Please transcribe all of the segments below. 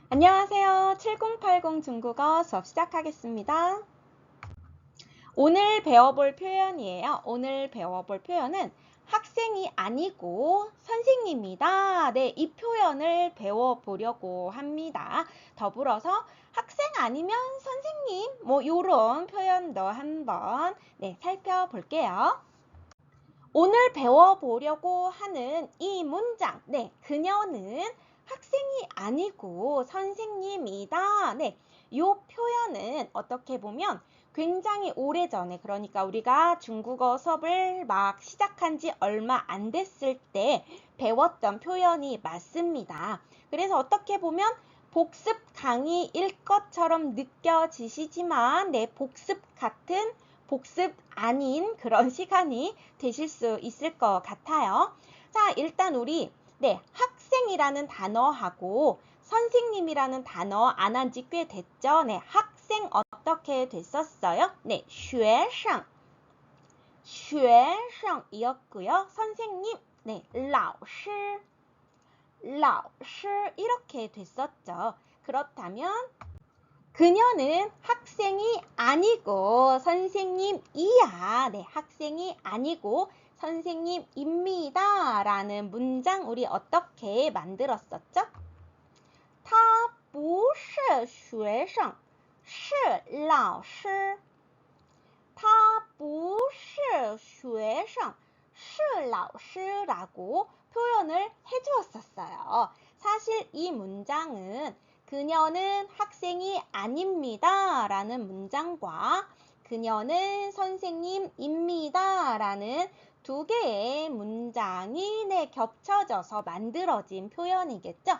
안녕하세요. 7080 중국어 수업 시작하겠습니다. 오늘 배워볼 표현이에요. 오늘 배워볼 표현은 학생이 아니고 선생님이다. 네, 이 표현을 배워보려고 합니다. 더불어서 학생 아니면 선생님, 요런 표현도 한번 살펴볼게요. 오늘 배워보려고 하는 이 문장, 그녀는 학생이 아니고 선생님이다. 이 표현은 어떻게 보면 굉장히 오래전에, 그러니까 우리가 중국어 수업을 막 시작한 지 얼마 안 됐을 때 배웠던 표현이 맞습니다. 그래서 어떻게 보면 복습 강의일 것처럼 느껴지시지만, 복습 같은 복습 아닌 그런 시간이 되실 수 있을 것 같아요. 자, 일단 우리 학생이라는 단어하고 선생님이라는 단어 안 한 지 꽤 됐죠. 학생 어떻게 됐었어요? 学生, 学生이었고요. 선생님, 老师, 老师이렇게 됐었죠. 그렇다면 그녀는 학생이 아니고 선생님이야. 학생이 아니고 선생님입니다. 라는 문장 우리 어떻게 만들었었죠? 他不是学生,是老师. 他不是学生,是老师라고 표현을 해주었었어요. 사실 이 문장은 그녀는 학생이 아닙니다 라는 문장과 그녀는 선생님입니다 라는 두 개의 문장이 겹쳐져서 만들어진 표현이겠죠.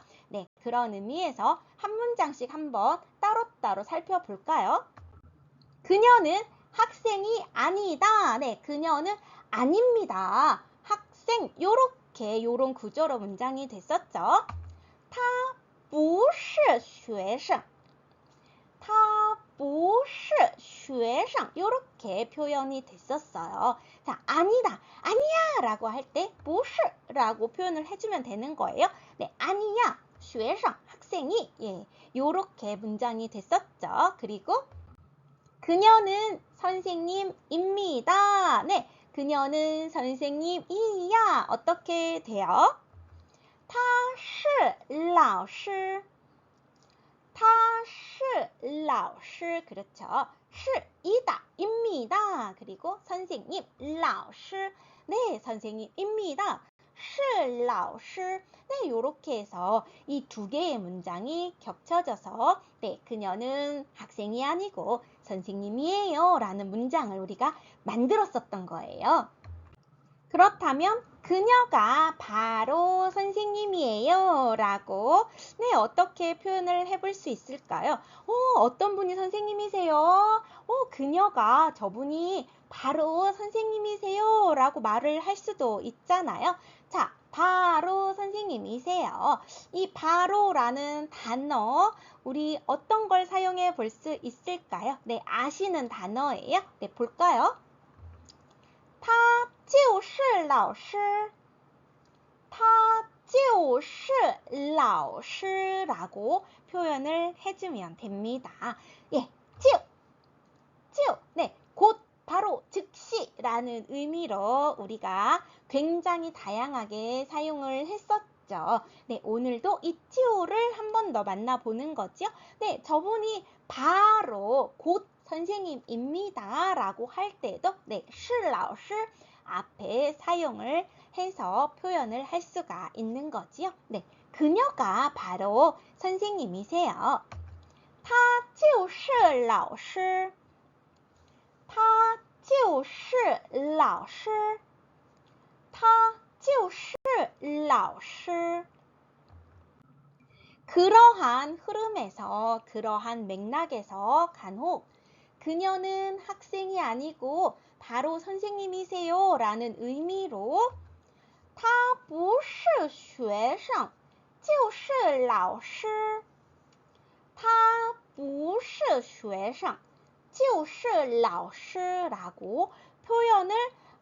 그런 의미에서 한 문장씩 한번 따로따로 살펴볼까요? 그녀는 학생이 아니다. 그녀는 아닙니다. 학생, 요런 구조로 문장이 됐었죠. 他不是学生,他不是学生 이렇게 표현이 됐었어요. 자, 아니다, 아니야 라고 할 때 不是라고 표현을 해주면 되는 거예요. 아니야, 学生 학생이 이렇게 문장이 됐었죠. 그리고 그녀는 선생님입니다. 그녀는 선생님이야. 어떻게 돼요? 他是老师,他是老师 그렇죠. 是이다, 입니다. 그리고 선생님, 老师, 선생님입니다. 是老师, 요렇게 해서 이 두 개의 문장이 겹쳐져서 그녀는 학생이 아니고 선생님이에요 라는 문장을 우리가 만들었었던 거예요. 그렇다면 그녀가 바로 선생님이에요 라고 어떻게 표현을 해볼 수 있을까요? 어떤 분이 선생님이세요? 그녀가, 저분이 바로 선생님이세요 라고 말을 할 수도 있잖아요. 자, 바로 선생님이세요. 이 바로라는 단어 우리 어떤 걸 사용해 볼 수 있을까요? 아시는 단어예요. 볼까요? 他就是老师,他就是老师 라고 표현을 해주면 됩니다. 곧, 바로, 즉시 라는 의미로 우리가 굉장히 다양하게 사용을 했었죠. 오늘도 이 찌오를 한 번 더 만나보는 거죠. 저분이 바로 곧 선생님입니다 라고 할 때도 是老师 앞에 사용을 해서 표현을 할 수가 있는 거지요. 그녀가 바로 선생님이세요. 他就是老师,他就是老师,他就是老师. 그러한 흐름에서, 그러한 맥락에서 간혹 그녀는 학생이 아니고 바로 선생님이세요 라는 의미로 他不是学生,就是老师,他不是学生,就是老师 라고 표현을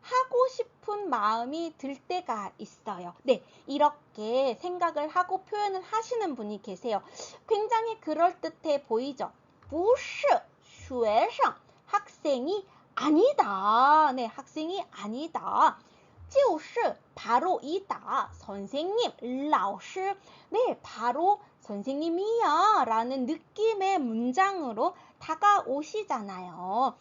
하고 싶은 마음이 들 때가 있어요. 네, 이렇게 생각을 하고 표현을 하시는 분이 계세요. 굉장히 그럴듯해 보이죠? 不是学生 학생이 아니다. 네, 학생이 아니다. 就是 바로 이다. 선생님, 老师 네, 바로 선생님이야 라는 느낌의 문장으로 다가오시잖아요.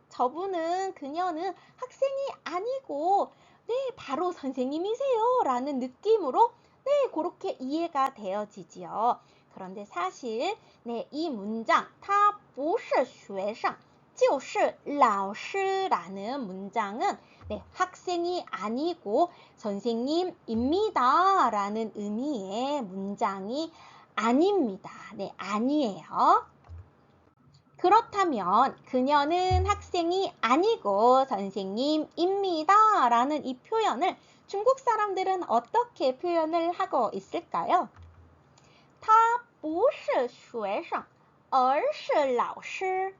저분은, 그녀는 학생이 아니고 네, 바로 선생님이세요 라는 느낌으로 네, 그렇게 이해가 되어지지요. 그런데 사실 네, 이 문장 他不是学生就是老师라는 문장은 네, 학생이 아니고 선생님입니다 라는 의미의 문장이 아닙니다. 네, 아니에요. 그렇다면 그녀는 학생이 아니고 선생님입니다 라는 이 표현을 중국 사람들은 어떻게 표현을 하고 있을까요? 他不是学生而是老师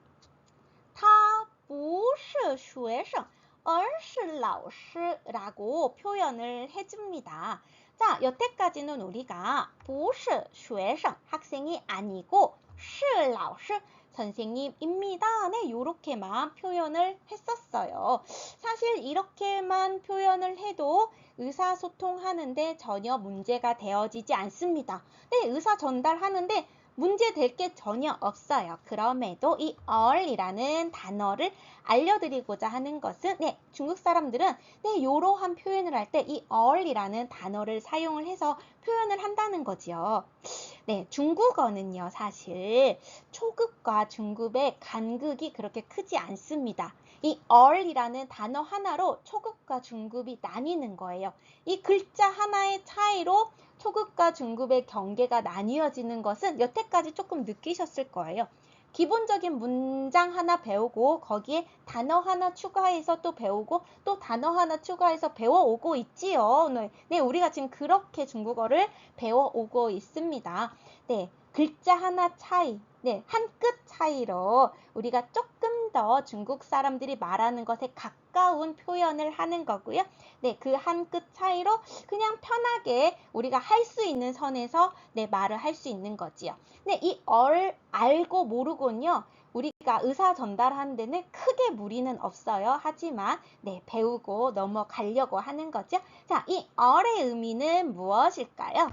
他不是学生而是老师라고 표현을 해줍니다. 자, 여태까지는 우리가 不是学生 학생이 아니고 是老师 선생님입니다. 네, 요렇게만 표현을 했었어요. 사실 이렇게만 표현을 해도 의사소통하는데 전혀 문제가 되어지지 않습니다. 네, 의사 전달하는데 문제될 게 전혀 없어요. 그럼에도 이 얼이라는 단어를 알려드리고자 하는 것은 네, 중국 사람들은 네, 이러한 표현을 할 때 이 얼이라는 단어를 사용을 해서 표현을 한다는 거지요. 네, 중국어는요, 사실 초급과 중급의 간극이 그렇게 크지 않습니다. 이 얼이라는 단어 하나로 초급과 중급이 나뉘는 거예요. 이 글자 하나의 차이로 초급과 중급의 경계가 나뉘어지는 것은 여태까지 조금 느끼셨을 거예요. 기본적인 문장 하나 배우고 거기에 단어 하나 추가해서 또 배우고 또 단어 하나 추가해서 배워오고 있지요. 네, 우리가 지금 그렇게 중국어를 배워오고 있습니다. 네, 글자 하나 차이, 네, 한 끗 차이로 우리가 조금 더 중국 사람들이 말하는 것에 가까운 표현을 하는 거고요. 네, 그 한 끗 차이로 그냥 편하게 우리가 할 수 있는 선에서 네, 말을 할 수 있는 거지요. 네, 이 알고 모르고는요. 우리가 의사 전달하는 데는 크게 무리는 없어요. 하지만 네, 배우고 넘어가려고 하는 거죠. 자, 이 얼의 의미는 무엇일까요?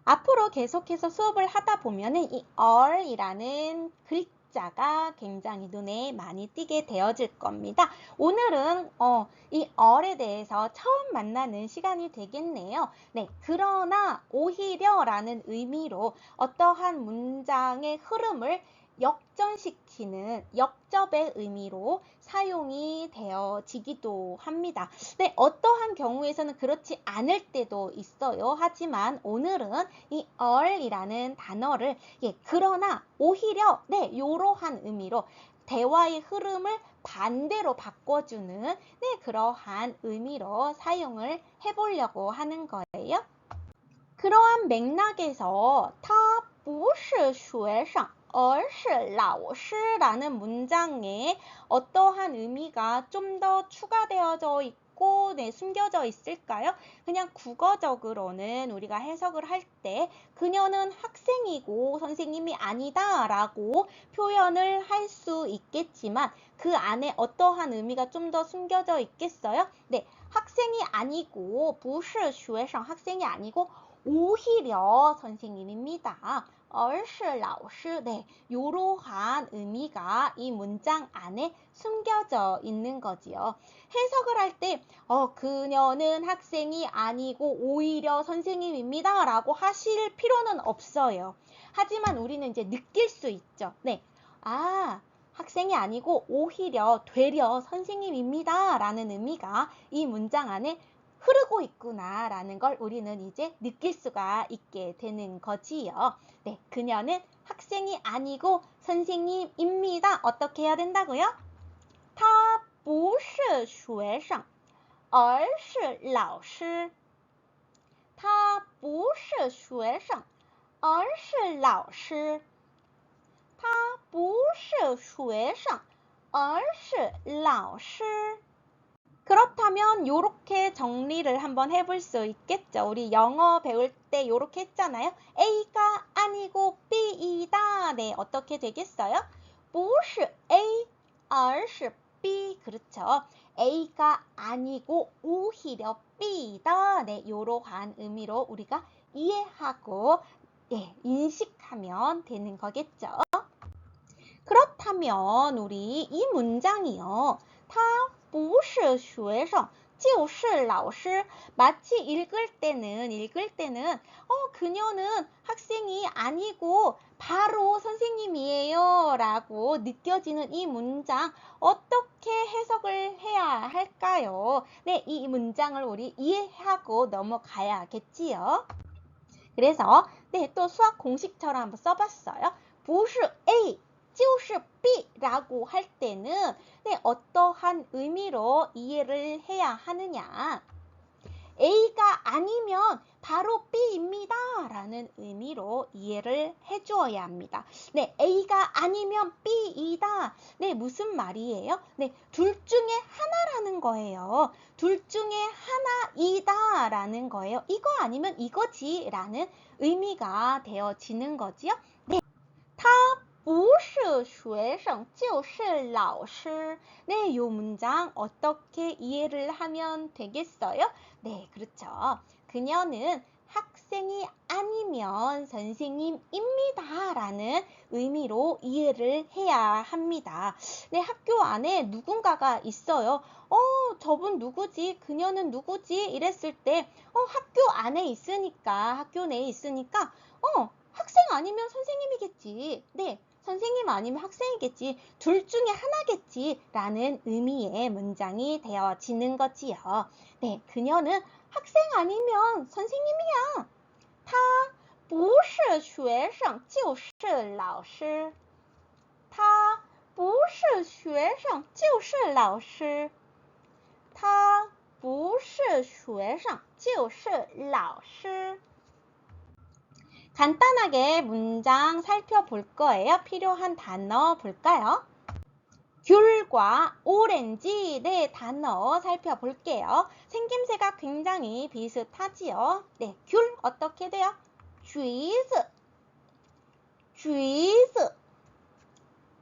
앞으로 계속해서 수업을 하다 보면은 이 얼이라는 글자가 굉장히 눈에 많이 띄게 되어질 겁니다. 오늘은 이 얼에 대해서 처음 만나는 시간이 되겠네요. 네, 그러나 오히려라는 의미로 어떠한 문장의 흐름을 역전시키는 역접의 의미로 사용이 되어지기도 합니다. 네, 어떠한 경우에서는 그렇지 않을 때도 있어요. 하지만 오늘은 이 얼이라는 단어를 그러나 오히려 네, 이러한 의미로 대화의 흐름을 반대로 바꿔주는 네, 그러한 의미로 사용을 해보려고 하는 거예요. 그러한 맥락에서 他不是学生而是老师라는 문장에 어떠한 의미가 좀 더 추가되어져 있고 네, 숨겨져 있을까요? 그냥 국어적으로는 우리가 해석을 할 때 그녀는 학생이고 선생님이 아니다 라고 표현을 할 수 있겠지만 그 안에 어떠한 의미가 좀 더 숨겨져 있겠어요? 네, 학생이 아니고 不是学生 학생이 아니고 오히려 선생님입니다. 而是老师 네, 이러한 의미가 이 문장 안에 숨겨져 있는 거지요. 해석을 할 때 그녀는 학생이 아니고 오히려 선생님입니다 라고 하실 필요는 없어요. 하지만 우리는 이제 느낄 수 있죠. 네, 학생이 아니고 오히려 되려 선생님입니다 라는 의미가 이 문장 안에 흐르고 있구나 라는 걸 우리는 이제 느낄 수가 있게 되는 거지요. 네, 그녀는 학생이 아니고 선생님입니다. 어떻게 해야 된다고요? 他不是学生而是老师他不是学生而是老师他不是学生而是老师 그렇다면 요렇게 정리를 한번 해볼 수 있겠죠. 우리 영어 배울 때 요렇게 했잖아요. A가 아니고 B이다. 네, 어떻게 되겠어요? 不是 A, 而是 B. 그렇죠. A가 아니고 오히려 B이다. 네, 요러한 의미로 우리가 이해하고 네, 인식하면 되는 거겠죠. 그렇다면 우리 이 문장이요. 他不是学生就是 老师. 마치 읽을 때는 그녀는 학생이 아니고 바로 선생님이에요 라고 느껴지는 이 문장 어떻게 해석을 해야 할까요? 네, 이 문장을 우리 이해하고 넘어가야겠지요. 그래서 네, 또 수학 공식처럼 한번 써봤어요. 不是 A 就是 B라고 할 때는 네, 어떠한 의미로 이해를 해야 하느냐. A가 아니면 바로 B입니다 라는 의미로 이해를 해주어야 합니다. 네, A가 아니면 B이다. 네, 무슨 말이에요? 네, 둘 중에 하나라는 거예요. 둘 중에 하나이다 라는 거예요. 이거 아니면 이거지 라는 의미가 되어지는 거지요. 네, 他不是学生就是老师. 네, 이 문장 어떻게 이해를 하면 되겠어요? 네, 그렇죠. 그녀는 학생이 아니면 선생님입니다 라는 의미로 이해를 해야 합니다. 네, 학교 안에 누군가가 있어요. 저분 누구지? 그녀는 누구지? 이랬을 때 학교 안에 있으니까, 학교 내에 있으니까 학생 아니면 선생님이겠지. 네, 선생님 아니면 학생이겠지. 둘 중에 하나겠지 라는 의미의 문장이 되어지는 거지요. 네, 그녀는 학생 아니면 선생님이야. 他不是学生就是老师. 他不是学生就是老师. 他不是学生就是老师. 간단하게 문장 살펴볼 거예요. 필요한 단어 볼까요? 귤과 오렌지, 네, 단어 살펴볼게요. 생김새가 굉장히 비슷하지요. 네, 귤 어떻게 돼요? 쥐즈, 쥐즈,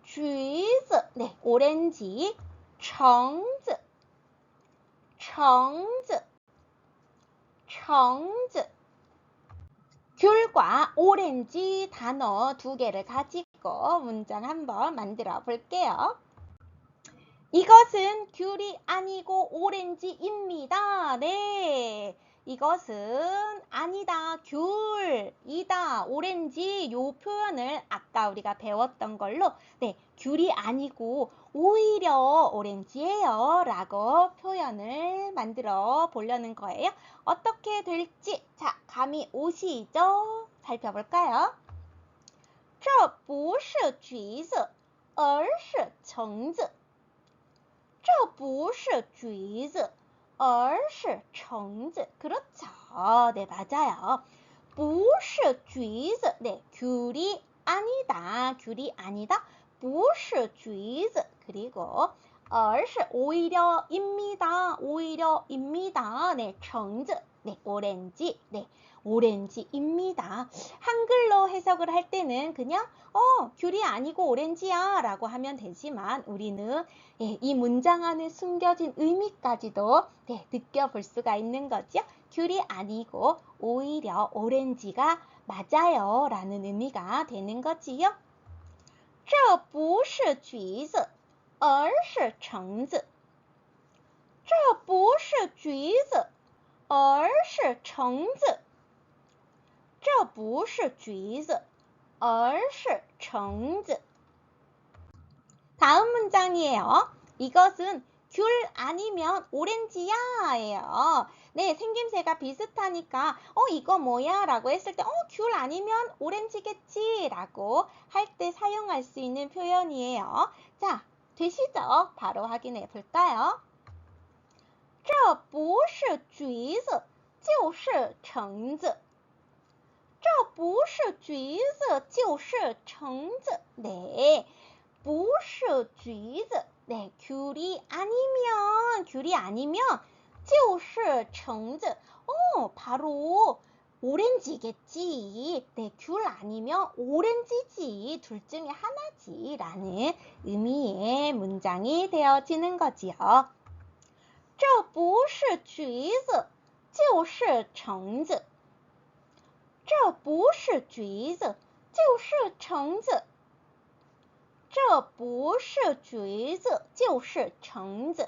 쥐즈. 네, 오렌지, 청즈, 청즈, 청즈. 귤과 오렌지 단어 두 개를 가지고 문장 한번 만들어 볼게요. 이것은 귤이 아니고 오렌지입니다. 네, 이것은 아니다, 귤이다, 오렌지 요 표현을 아까 우리가 배웠던 걸로 네, 귤이 아니고 오히려 오렌지예요 라고 표현을 만들어 보려는 거예요. 어떻게 될지 자, 감이 오시죠? 살펴볼까요? 这不是橘子而是橙子这不是橘子而是橙子. 그렇죠. 네, 맞아요. 不是橘子. 네, 귤이 아니다. 귤이 아니다. 不是橘子. 그리고 而是 오히려입니다. 오히려입니다. 네, 橙子. 네, 오렌지. 네, 오렌지입니다. 한글로 해석을 할 때는 그냥 귤이 아니고 오렌지야 라고 하면 되지만 우리는 이 문장 안에 숨겨진 의미까지도 느껴볼 수가 있는 거죠. 귤이 아니고 오히려 오렌지가 맞아요 라는 의미가 되는 거지요. 这不是橘子而是橙子这不是橘子而是橙子这不是橘子而是橙子. 다음 문장이에요. 이것은 귤 아니면 오렌지야 예요. 네, 생김새가 비슷하니까 이거 뭐야 라고 했을 때 귤 아니면 오렌지겠지 라고 할 때 사용할 수 있는 표현이에요. 자, 되시죠? 바로 확인해 볼까요? 这不是橘子就是橙子这不是橘子就是橙子. 네, 不是橘子 네, 귤이 아니면 就是橙子. 바로 오렌지겠지. 네, 귤 아니면 오렌지지. 둘 중에 하나지. 라는 의미의 문장이 되어지는 거지요. 这不是橘子，就是橙子。这不是橘子，就是橙子。这不是橘子，就是橙子.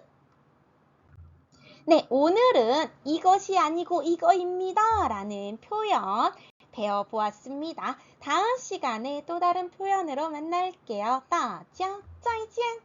네, 오늘은 이것이 아니고 이거입니다 라는 표현 배워보았습니다. 다음 시간에 또 다른 표현으로 만날게요. 大家再见.